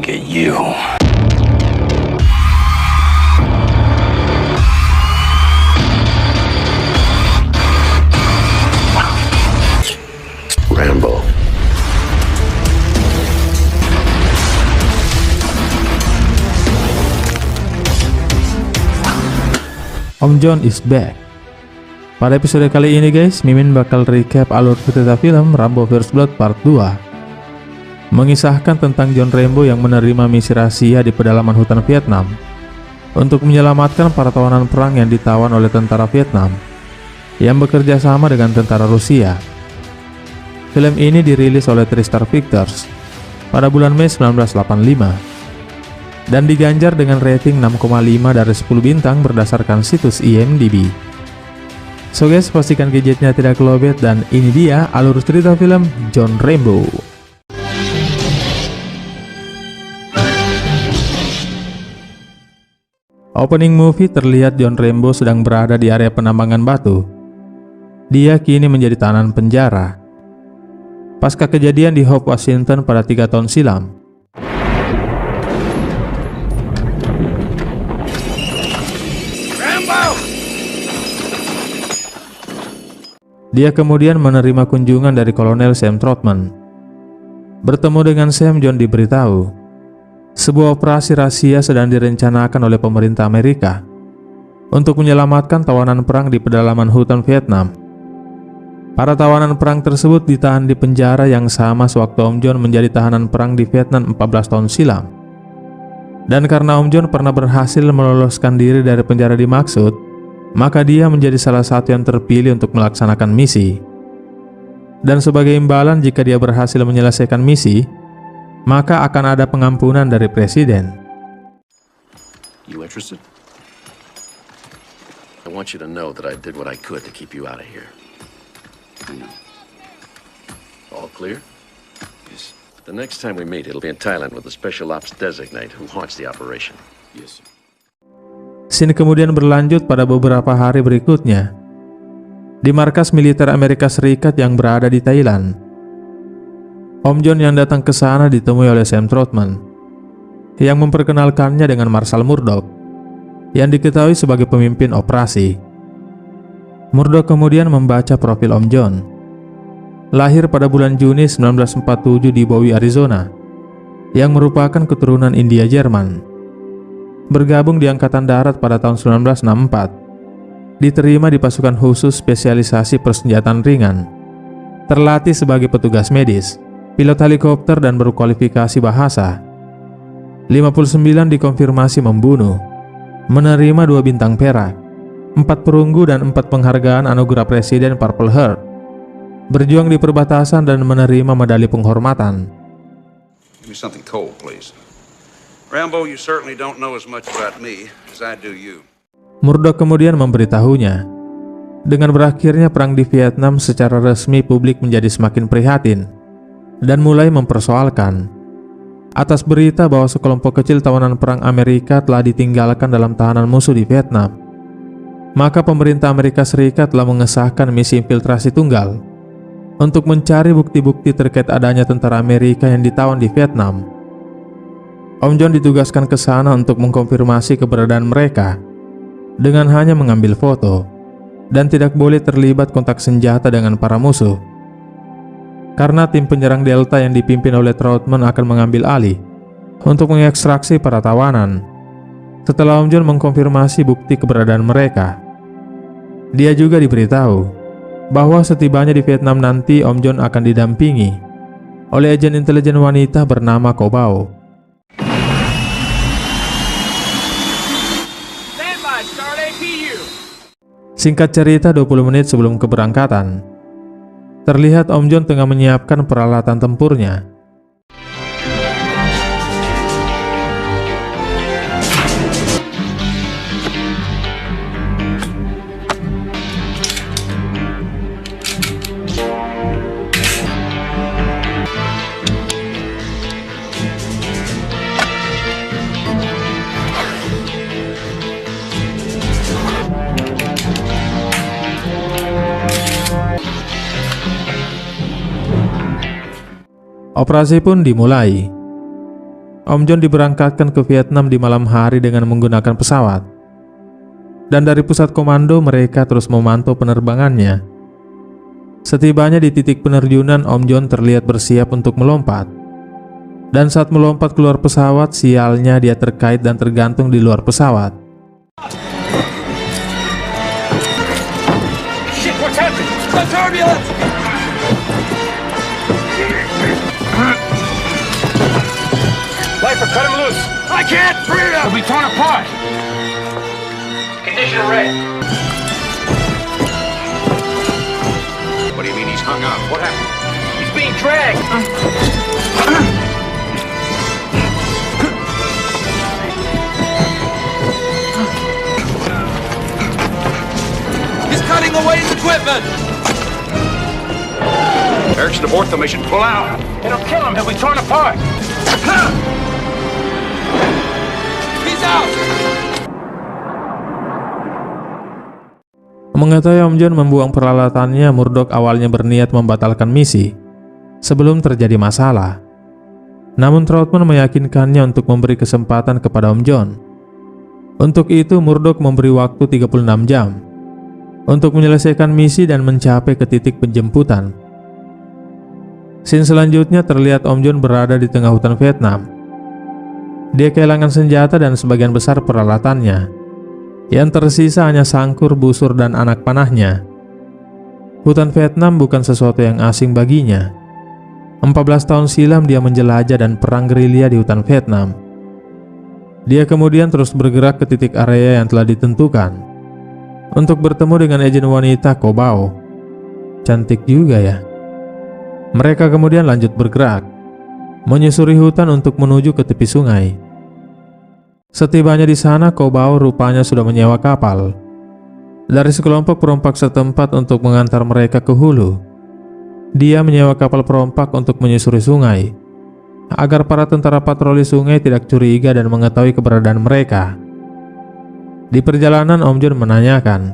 get you. Rambo. Om John is back. Pada episode kali ini guys, Mimin bakal recap alur cerita film Rambo First Blood Part 2, mengisahkan tentang John Rambo yang menerima misi rahasia di pedalaman hutan Vietnam untuk menyelamatkan para tawanan perang yang ditawan oleh tentara Vietnam yang bekerja sama dengan tentara Rusia. Film ini dirilis oleh TriStar Pictures pada bulan Mei 1985 dan diganjar dengan rating 6,5 dari 10 bintang berdasarkan situs IMDb. So guys, pastikan gadgetnya tidak lowbat dan ini dia alur cerita film John Rambo. Opening movie terlihat John Rambo sedang berada di area penambangan batu. Dia kini menjadi tahanan penjara pasca kejadian di Hope, Washington pada 3 tahun silam. Dia kemudian menerima kunjungan dari Kolonel Sam Trotman. Bertemu dengan Sam, John diberitahu sebuah operasi rahasia sedang direncanakan oleh pemerintah Amerika untuk menyelamatkan tawanan perang di pedalaman hutan Vietnam. Para tawanan perang tersebut ditahan di penjara yang sama sewaktu Om John menjadi tahanan perang di Vietnam 14 tahun silam. Dan karena Om John pernah berhasil meloloskan diri dari penjara dimaksud, maka dia menjadi salah satu yang terpilih untuk melaksanakan misi. Dan sebagai imbalan jika dia berhasil menyelesaikan misi, maka akan ada pengampunan dari presiden. You interested? I want you to know that I did what I could to keep you out of here. I know. All clear? Yes. The next time we meet, it'll be in Thailand with the Special Ops Designate who haunts the operation. Yes, sir. Scene kemudian berlanjut pada beberapa hari berikutnya di markas militer Amerika Serikat yang berada di Thailand. Om John yang datang ke sana ditemui oleh Sam Trotman yang memperkenalkannya dengan Marshal Murdoch yang diketahui sebagai pemimpin operasi. Murdoch kemudian membaca profil Om John. Lahir pada bulan Juni 1947 di Bowie, Arizona, yang merupakan keturunan India Jerman. Bergabung di Angkatan Darat pada tahun 1964, diterima di pasukan khusus spesialisasi persenjataan ringan, terlatih sebagai petugas medis, pilot helikopter dan berkualifikasi bahasa. 59 dikonfirmasi membunuh, menerima 2 bintang perak, 4 perunggu dan 4 penghargaan anugerah Presiden Purple Heart, berjuang di perbatasan dan menerima medali penghormatan. Give me something cold, please. Rambo, you certainly don't know as much about me as I do you. Murdoch kemudian memberitahunya, dengan berakhirnya perang di Vietnam secara resmi publik menjadi semakin prihatin dan mulai mempersoalkan atas berita bahwa sekelompok kecil tawanan perang Amerika telah ditinggalkan dalam tahanan musuh di Vietnam. Maka pemerintah Amerika Serikat telah mengesahkan misi infiltrasi tunggal untuk mencari bukti-bukti terkait adanya tentara Amerika yang ditawan di Vietnam. Om John ditugaskan ke sana untuk mengkonfirmasi keberadaan mereka dengan hanya mengambil foto dan tidak boleh terlibat kontak senjata dengan para musuh. Karena tim penyerang Delta yang dipimpin oleh Trotman akan mengambil alih untuk mengekstraksi para tawanan. Setelah Om John mengkonfirmasi bukti keberadaan mereka, dia juga diberitahu bahwa setibanya di Vietnam nanti Om John akan didampingi oleh agen intelijen wanita bernama Kobao. Singkat cerita, 20 menit sebelum keberangkatan, terlihat Om John tengah menyiapkan peralatan tempurnya. Operasi pun dimulai. Om John diberangkatkan ke Vietnam di malam hari dengan menggunakan pesawat. Dan dari pusat komando mereka terus memantau penerbangannya. Setibanya di titik penerjunan, Om John terlihat bersiap untuk melompat. Dan saat melompat keluar pesawat, sialnya dia terkait dan tergantung di luar pesawat. Shit, what's happening? The turbulence! Lifer, cut him loose! I can't! Free him! He'll be torn apart! Condition red. What do you mean he's hung up? What happened? He's being dragged! He's cutting away his equipment! Erickson, abort the mission. Pull out! It'll kill him! He'll be torn apart! He's out! Mengetahui Om John membuang peralatannya, Murdoch awalnya berniat membatalkan misi sebelum terjadi masalah. Namun Troutman meyakinkannya untuk memberi kesempatan kepada Om John. Untuk itu Murdoch memberi waktu 36 jam untuk menyelesaikan misi dan mencapai ke titik penjemputan. Scene selanjutnya terlihat Om John berada di tengah hutan Vietnam. Dia kehilangan senjata dan sebagian besar peralatannya. Yang tersisa hanya sangkur, busur, dan anak panahnya. Hutan Vietnam bukan sesuatu yang asing baginya. 14 tahun silam dia menjelajah dan perang gerilya di hutan Vietnam. Dia kemudian terus bergerak ke titik area yang telah ditentukan untuk bertemu dengan agen wanita Co Bao. Cantik juga ya. Mereka kemudian lanjut bergerak, menyusuri hutan untuk menuju ke tepi sungai. Setibanya di sana, Co Bao rupanya sudah menyewa kapal dari sekelompok perompak setempat untuk mengantar mereka ke hulu. Dia menyewa kapal perompak untuk menyusuri sungai, agar para tentara patroli sungai tidak curiga dan mengetahui keberadaan mereka. Di perjalanan, Om John menanyakan,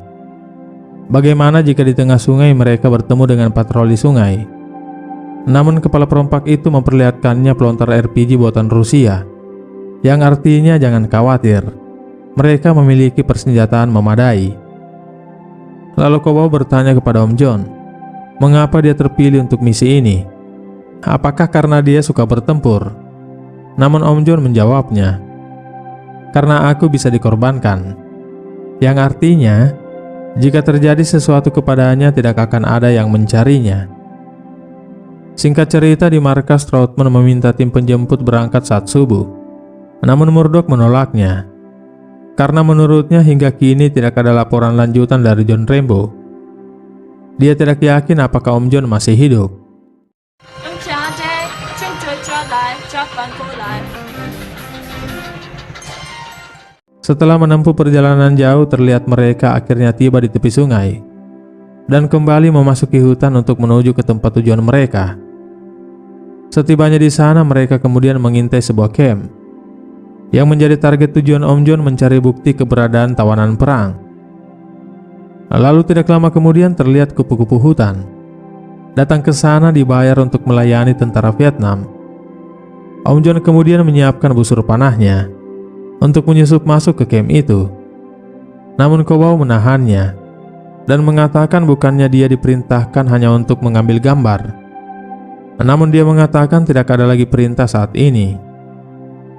bagaimana jika di tengah sungai mereka bertemu dengan patroli sungai. Namun kepala perompak itu memperlihatkannya pelontar RPG buatan Rusia, yang artinya jangan khawatir, mereka memiliki persenjataan memadai. Lalu Co Bao bertanya kepada Om John, mengapa dia terpilih untuk misi ini? Apakah karena dia suka bertempur? Namun Om John menjawabnya, karena aku bisa dikorbankan. Yang artinya, jika terjadi sesuatu kepadanya tidak akan ada yang mencarinya. Singkat cerita, di markas Troutman meminta tim penjemput berangkat saat subuh. Namun Murdoch menolaknya, karena menurutnya hingga kini tidak ada laporan lanjutan dari John Rambo. Dia tidak yakin apakah Om John masih hidup. Setelah menempuh perjalanan jauh, terlihat mereka akhirnya tiba di tepi sungai dan kembali memasuki hutan untuk menuju ke tempat tujuan mereka. Setibanya di sana, mereka kemudian mengintai sebuah camp yang menjadi target tujuan Om John mencari bukti keberadaan tawanan perang. Lalu tidak lama kemudian terlihat kupu-kupu hutan datang ke sana dibayar untuk melayani tentara Vietnam. Om John kemudian menyiapkan busur panahnya untuk menyusup masuk ke camp itu. Namun Co Bao menahannya dan mengatakan bukannya dia diperintahkan hanya untuk mengambil gambar. Namun dia mengatakan tidak ada lagi perintah saat ini.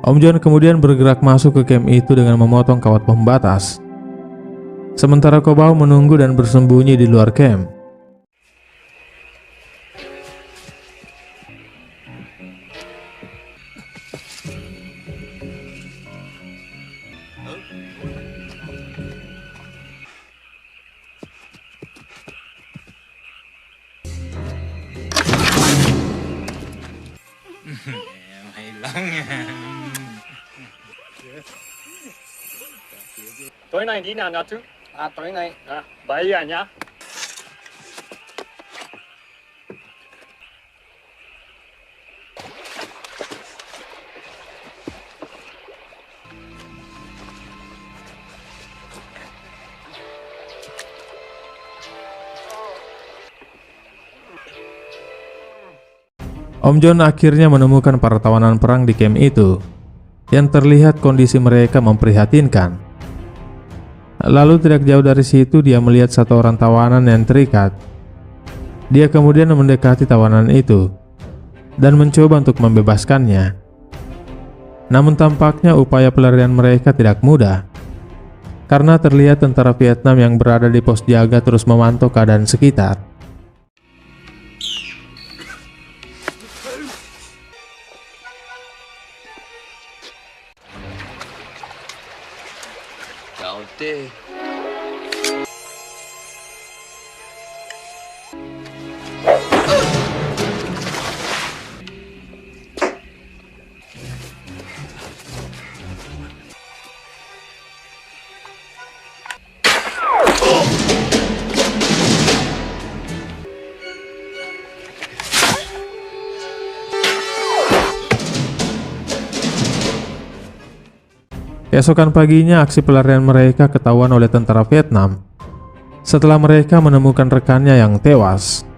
Om John kemudian bergerak masuk ke camp itu dengan memotong kawat pembatas. Sementara Co Bao menunggu dan bersembunyi di luar camp. Tối nay đi nào chú? Tối nay. 7 giờ nhá. Om John akhirnya menemukan para tawanan perang di camp itu yang terlihat kondisi mereka memprihatinkan. Lalu tidak jauh dari situ dia melihat satu orang tawanan yang terikat. Dia kemudian mendekati tawanan itu dan mencoba untuk membebaskannya. Namun tampaknya upaya pelarian mereka tidak mudah, karena terlihat tentara Vietnam yang berada di pos jaga terus memantau keadaan sekitar. Keesokan paginya aksi pelarian mereka ketahuan oleh tentara Vietnam setelah mereka menemukan rekannya yang tewas.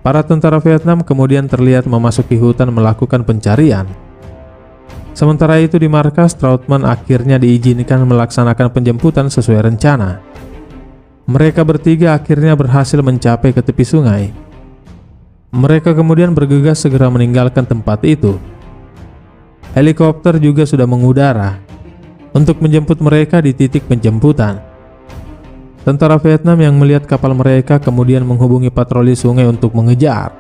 Para tentara Vietnam kemudian terlihat memasuki hutan melakukan pencarian. Sementara itu di markas, Trautman akhirnya diizinkan melaksanakan penjemputan sesuai rencana. Mereka bertiga akhirnya berhasil mencapai ke tepi sungai. Mereka kemudian bergegas segera meninggalkan tempat itu. Helikopter juga sudah mengudara untuk menjemput mereka di titik penjemputan. Tentara Vietnam yang melihat kapal mereka kemudian menghubungi patroli sungai untuk mengejar.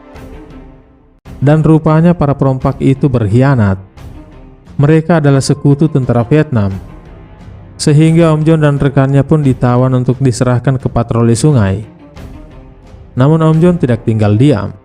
Dan rupanya para perompak itu berkhianat. Mereka adalah sekutu tentara Vietnam, sehingga Om John dan rekannya pun ditawan untuk diserahkan ke patroli sungai. Namun Om John tidak tinggal diam.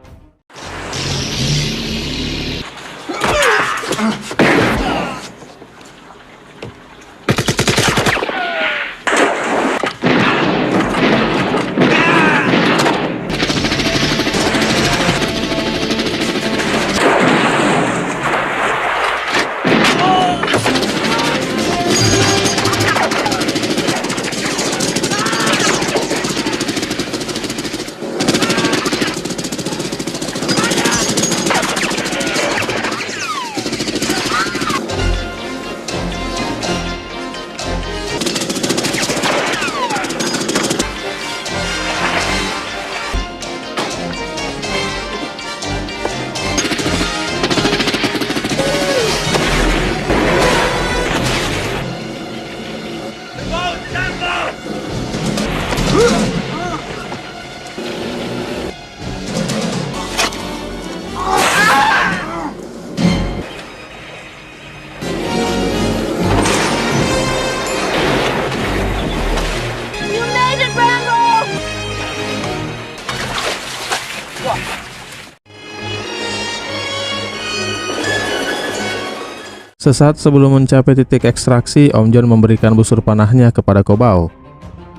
Sesaat sebelum mencapai titik ekstraksi, Om John memberikan busur panahnya kepada Kobau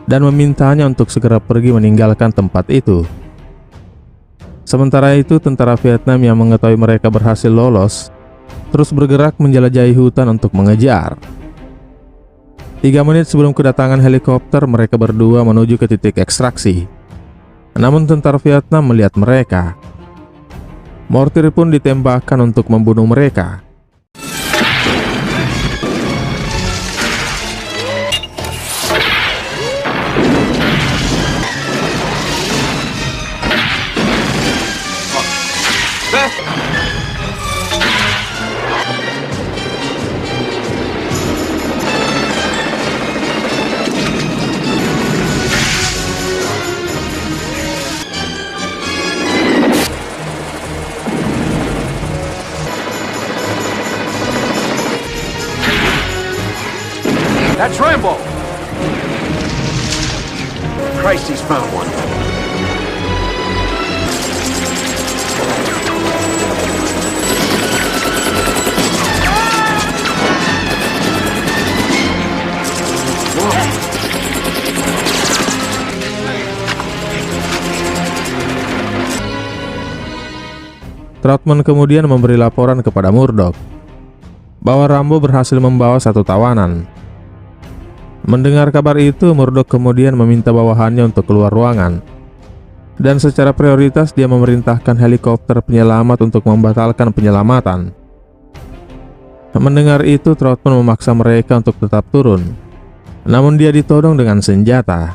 dan memintanya untuk segera pergi meninggalkan tempat itu. Sementara itu, tentara Vietnam yang mengetahui mereka berhasil lolos terus bergerak menjelajahi hutan untuk mengejar. 3 menit sebelum kedatangan helikopter, mereka berdua menuju ke titik ekstraksi. Namun tentara Vietnam melihat mereka. Mortir pun ditembakkan untuk membunuh mereka. That's Rambo! Christ, he's found one. Trautman kemudian memberi laporan kepada Murdoch bahwa Rambo berhasil membawa satu tawanan. Mendengar kabar itu, Murdoch kemudian meminta bawahannya untuk keluar ruangan, dan secara prioritas dia memerintahkan helikopter penyelamat untuk membatalkan penyelamatan. Mendengar itu, Troutman memaksa mereka untuk tetap turun. Namun dia ditodong dengan senjata,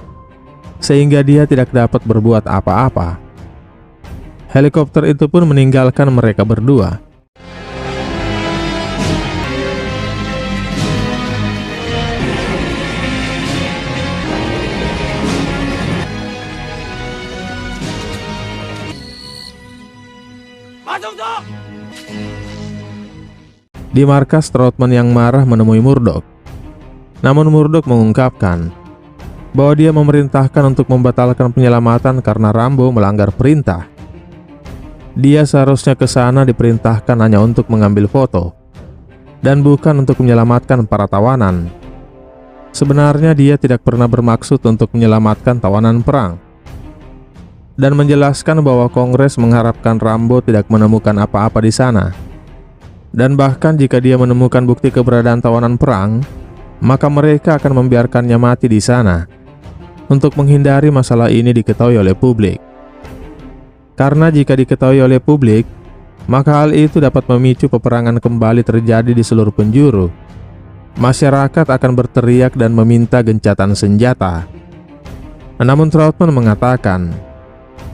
sehingga dia tidak dapat berbuat apa-apa. Helikopter itu pun meninggalkan mereka berdua. Di markas, Troutman yang marah menemui Murdoch. Namun Murdoch mengungkapkan bahwa dia memerintahkan untuk membatalkan penyelamatan karena Rambo melanggar perintah. Dia seharusnya ke sana diperintahkan hanya untuk mengambil foto dan bukan untuk menyelamatkan para tawanan. Sebenarnya dia tidak pernah bermaksud untuk menyelamatkan tawanan perang, dan menjelaskan bahwa Kongres mengharapkan Rambo tidak menemukan apa-apa di sana. Dan bahkan jika dia menemukan bukti keberadaan tawanan perang, maka mereka akan membiarkannya mati di sana untuk menghindari masalah ini diketahui oleh publik. Karena jika diketahui oleh publik, maka hal itu dapat memicu peperangan kembali terjadi di seluruh penjuru. Masyarakat akan berteriak dan meminta gencatan senjata. Namun Troutman mengatakan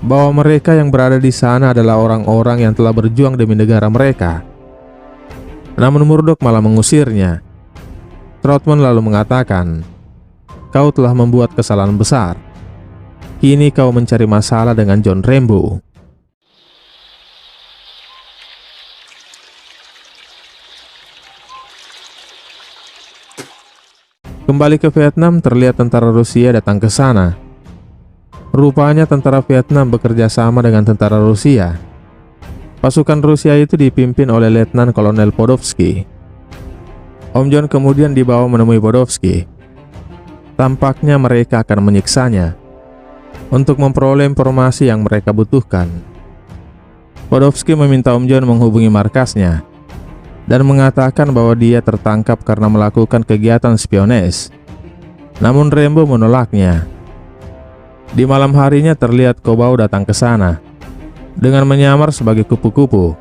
bahwa mereka yang berada di sana adalah orang-orang yang telah berjuang demi negara mereka. Namun Murdoch malah mengusirnya. Troutman lalu mengatakan, "Kau telah membuat kesalahan besar. Kini kau mencari masalah dengan John Rambo." Kembali ke Vietnam, terlihat tentara Rusia datang ke sana. Rupanya tentara Vietnam bekerja sama dengan tentara Rusia. Pasukan Rusia itu dipimpin oleh Letnan Kolonel Podolsky. Om John kemudian dibawa menemui Podolsky. Tampaknya mereka akan menyiksanya untuk memperoleh informasi yang mereka butuhkan. Podolsky meminta Om John menghubungi markasnya dan mengatakan bahwa dia tertangkap karena melakukan kegiatan spionase. Namun Rambo menolaknya. Di malam harinya terlihat Kobau datang ke sana dengan menyamar sebagai kupu-kupu,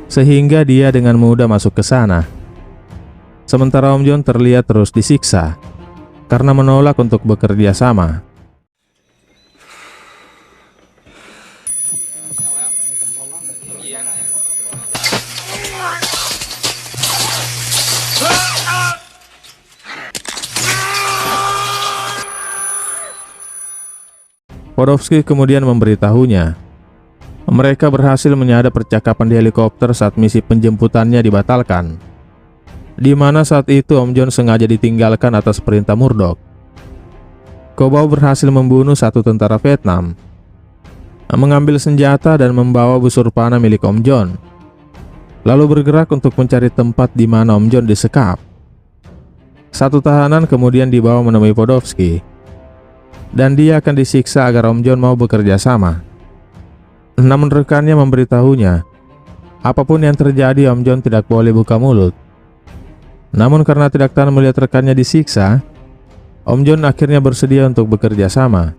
sehingga dia dengan mudah masuk ke sana. Sementara Om John terlihat terus disiksa karena menolak untuk bekerja sama. Podolsky kemudian memberitahunya mereka berhasil menyadap percakapan di helikopter saat misi penjemputannya dibatalkan, di mana saat itu Om John sengaja ditinggalkan atas perintah Murdoch. Kobau berhasil membunuh satu tentara Vietnam, mengambil senjata dan membawa busur panah milik Om John, lalu bergerak untuk mencari tempat di mana Om John disekap. Satu tahanan kemudian dibawa menemui Podolsky, dan dia akan disiksa agar Om John mau bekerja sama. Namun rekannya memberitahunya, apapun yang terjadi Om John tidak boleh buka mulut. Namun karena tidak tahan melihat rekannya disiksa, Om John akhirnya bersedia untuk bekerja sama.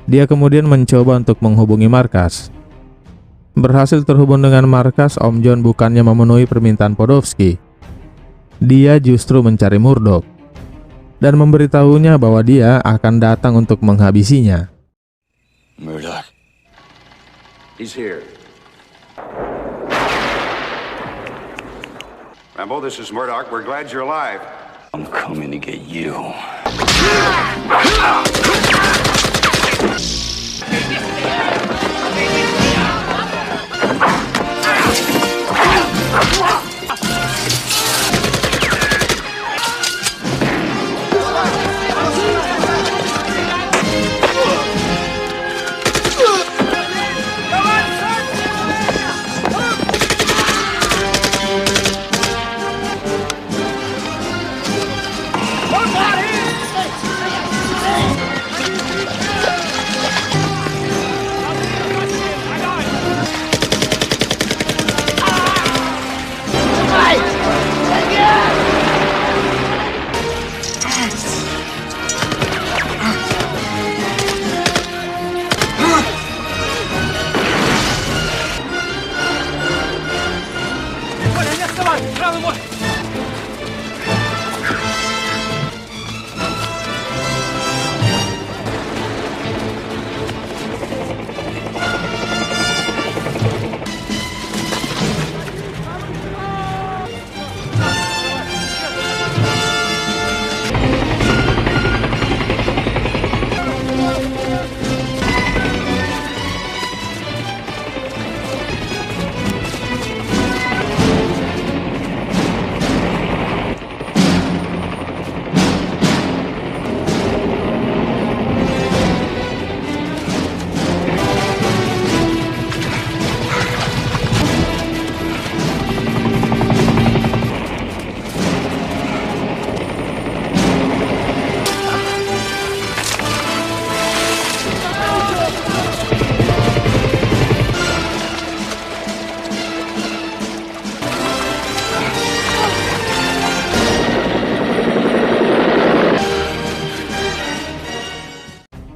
Dia kemudian mencoba untuk menghubungi markas. Berhasil terhubung dengan markas, Om John bukannya memenuhi permintaan Podolsky. Dia justru mencari Murdoch dan memberitahunya bahwa dia akan datang untuk menghabisinya. Murdoch. He's here. Rambo, this is Murdoch. We're glad you're alive. I'm coming to get you.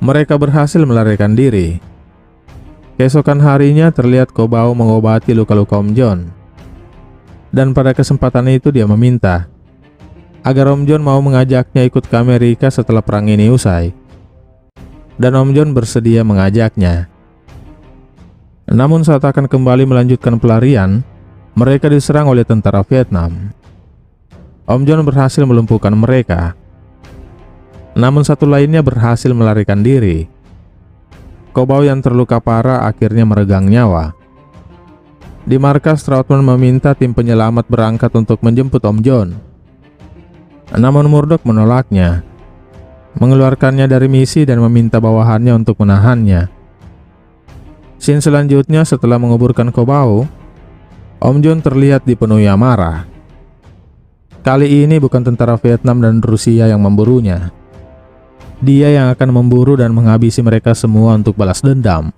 mereka berhasil melarikan diri. Keesokan harinya terlihat Kobao mengobati luka-luka Om John. Dan pada kesempatan itu dia meminta agar Om John mau mengajaknya ikut ke Amerika setelah perang ini usai. Dan Om John bersedia mengajaknya. Namun saat akan kembali melanjutkan pelarian, mereka diserang oleh tentara Vietnam. Om John berhasil melumpuhkan mereka. Namun satu lainnya berhasil melarikan diri. Kobao yang terluka parah akhirnya meregang nyawa. Di markas, Trautman meminta tim penyelamat berangkat untuk menjemput Om John. Namun Murdoch menolaknya, mengeluarkannya dari misi dan meminta bawahannya untuk menahannya. Scene selanjutnya setelah menguburkan Kobao, Om John terlihat dipenuhi amarah. Kali ini bukan tentara Vietnam dan Rusia yang memburunya. Dia yang akan memburu dan menghabisi mereka semua untuk balas dendam.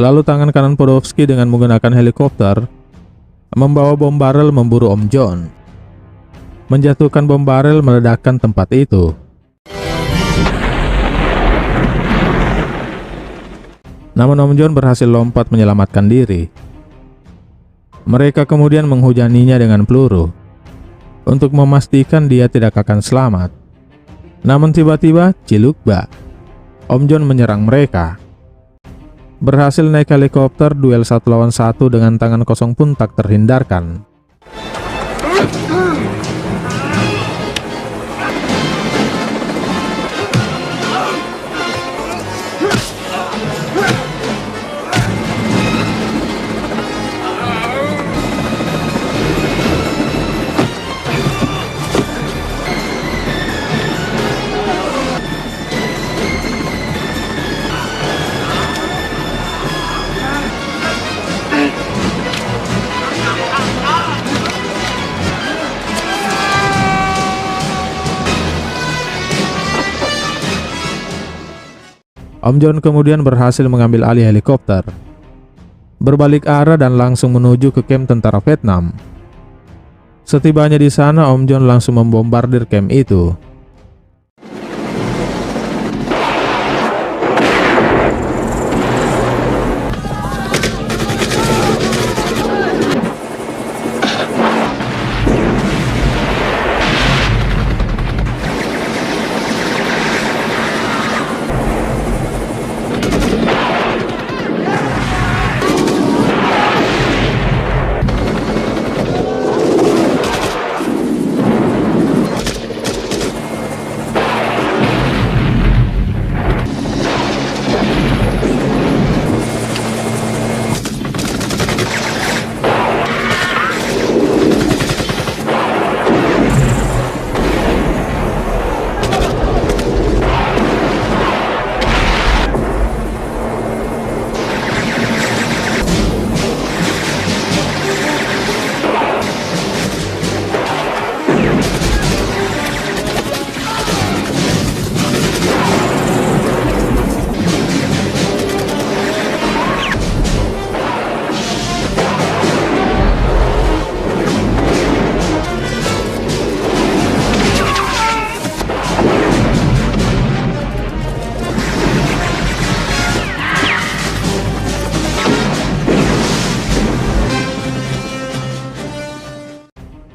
Lalu tangan kanan Podolsky dengan menggunakan helikopter membawa bom barel memburu Om John. Menjatuhkan bom barel meledakkan tempat itu. Namun Om John berhasil lompat menyelamatkan diri. Mereka kemudian menghujaninya dengan peluru untuk memastikan dia tidak akan selamat. Namun tiba-tiba Cilukba, Om John menyerang mereka. Berhasil naik helikopter, duel 1 lawan 1 dengan tangan kosong pun tak terhindarkan. Om John kemudian berhasil mengambil alih helikopter, berbalik arah dan langsung menuju ke kamp tentara Vietnam. Setibanya di sana, Om John langsung membombardir kamp itu.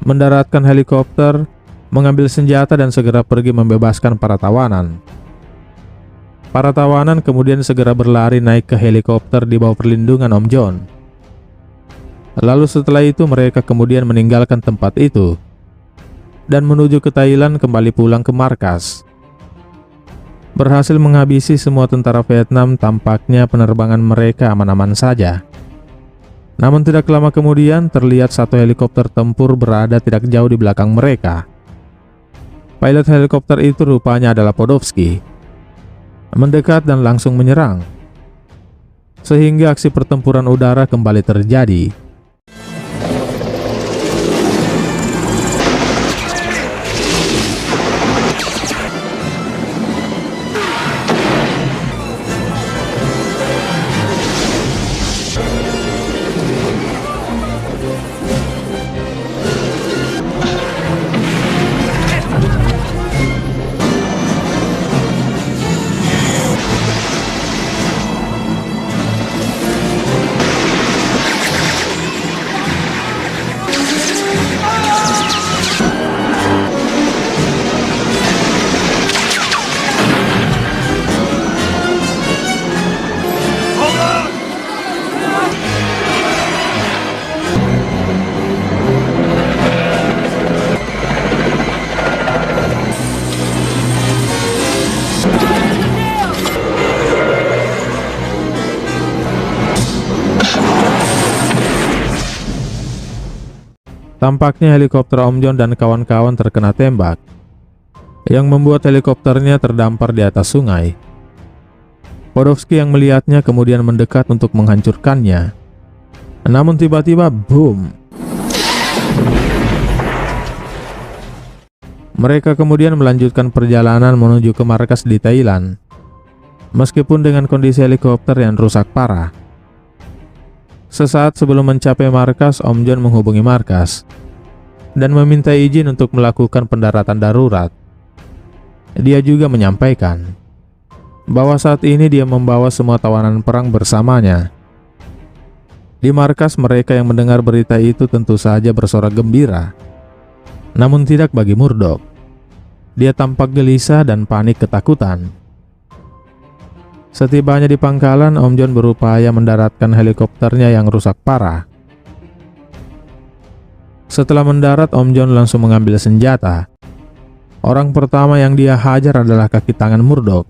Mendaratkan helikopter, mengambil senjata dan segera pergi membebaskan para tawanan. Para tawanan kemudian segera berlari naik ke helikopter di bawah perlindungan Om John. Lalu setelah itu mereka kemudian meninggalkan tempat itu dan menuju ke Thailand, kembali pulang ke markas. Berhasil menghabisi semua tentara Vietnam, tampaknya penerbangan mereka aman-aman saja. Namun tidak lama kemudian terlihat satu helikopter tempur berada tidak jauh di belakang mereka. Pilot helikopter itu rupanya adalah Podolsky. Mendekat dan langsung menyerang, sehingga aksi pertempuran udara kembali terjadi. Tampaknya helikopter Om John dan kawan-kawan terkena tembak, yang membuat helikopternya terdampar di atas sungai. Podolsky yang melihatnya kemudian mendekat untuk menghancurkannya. Namun tiba-tiba, boom! Mereka kemudian melanjutkan perjalanan menuju ke markas di Thailand, meskipun dengan kondisi helikopter yang rusak parah. Sesaat sebelum mencapai markas, Om John menghubungi markas dan meminta izin untuk melakukan pendaratan darurat. Dia juga menyampaikan bahwa saat ini dia membawa semua tawanan perang bersamanya. Di markas, mereka yang mendengar berita itu tentu saja bersorak gembira. Namun tidak bagi Murdoch. Dia tampak gelisah dan panik ketakutan. Setibanya di pangkalan, Om John berupaya mendaratkan helikopternya yang rusak parah. Setelah mendarat, Om John langsung mengambil senjata. Orang pertama yang dia hajar adalah kaki tangan Murdoch.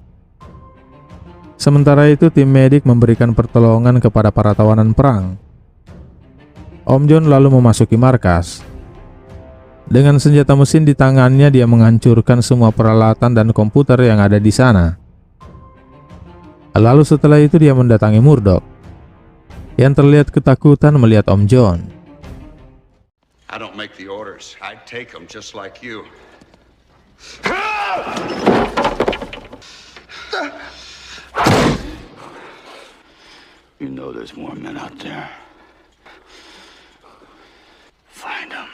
Sementara itu, tim medik memberikan pertolongan kepada para tawanan perang. Om John lalu memasuki markas. Dengan senjata mesin di tangannya, dia menghancurkan semua peralatan dan komputer yang ada di sana. Lalu setelah itu dia mendatangi Murdoch, yang terlihat ketakutan melihat Om John. I don't make the orders. I take them just like you. You know there's more men out there. Find them,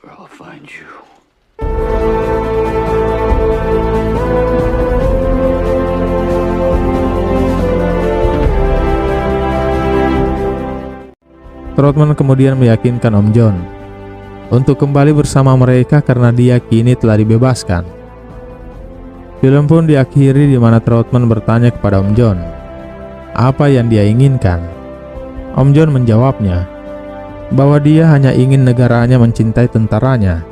or I'll find you. Troutman kemudian meyakinkan Om John untuk kembali bersama mereka karena dia kini telah dibebaskan. Film pun diakhiri di mana Troutman bertanya kepada Om John apa yang dia inginkan. Om John menjawabnya bahwa dia hanya ingin negaranya mencintai tentaranya,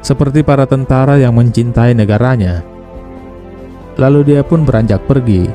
seperti para tentara yang mencintai negaranya. Lalu dia pun beranjak pergi.